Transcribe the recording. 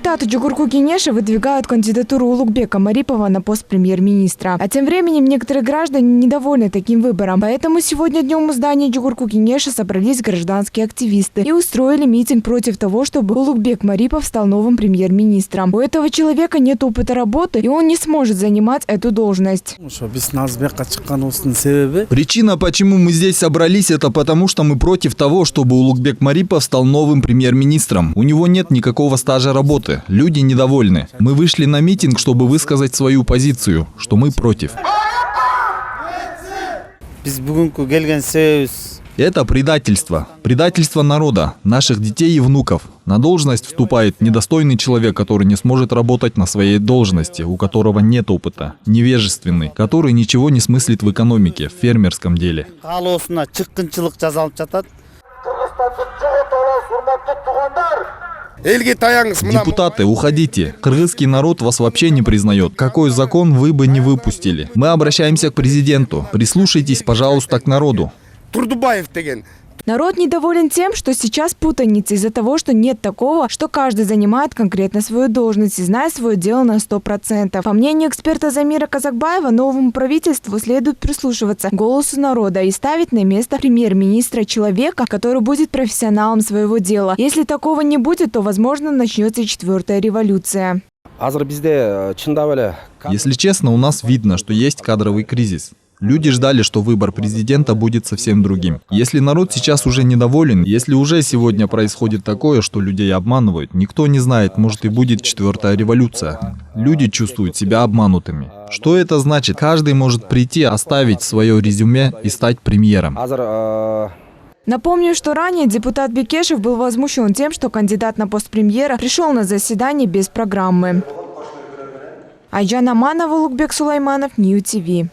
Депутаты Джугурку Кенеша выдвигают кандидатуру Улугбека Марипова на пост премьер-министра. А тем временем некоторые граждане недовольны таким выбором. Поэтому сегодня днем у здания Джугурку Кенеша собрались гражданские активисты и устроили митинг против того, чтобы Улугбек Марипов стал новым премьер-министром. У этого человека нет опыта работы, и он не сможет занимать эту должность. Причина, почему мы здесь собрались, это потому, что мы против того, чтобы Улугбек Марипов стал новым премьер-министром. У него нет никакого стажа работы. Люди недовольны. Мы вышли на митинг, чтобы высказать свою позицию, что мы против. Это предательство. Предательство народа, наших детей и внуков. На должность вступает недостойный человек, который не сможет работать на своей должности, у которого нет опыта, невежественный, который ничего не смыслит в экономике, в фермерском деле. Депутаты, уходите. Кыргызский народ вас вообще не признает. Какой закон вы бы не выпустили? Мы обращаемся к президенту. Прислушайтесь, пожалуйста, к народу. Народ недоволен тем, что сейчас путаница из-за того, что нет такого, что каждый занимает конкретно свою должность и знает свое дело на 100%. По мнению эксперта Замира Казакбаева, новому правительству следует прислушиваться к голосу народа и ставить на место премьер-министра человека, который будет профессионалом своего дела. Если такого не будет, то, возможно, начнется четвертая революция. Если честно, у нас видно, что есть кадровый кризис. Люди ждали, что выбор президента будет совсем другим. Если народ сейчас уже недоволен, если уже сегодня происходит такое, что людей обманывают, никто не знает, может и будет четвертая революция. Люди чувствуют себя обманутыми. Что это значит? Каждый может прийти, оставить свое резюме и стать премьером. Напомню, что ранее депутат Бекешев был возмущен тем, что кандидат на пост премьера пришел на заседание без программы. Айжан Аманова, Улугбек Сулайманов, Нью ТВ.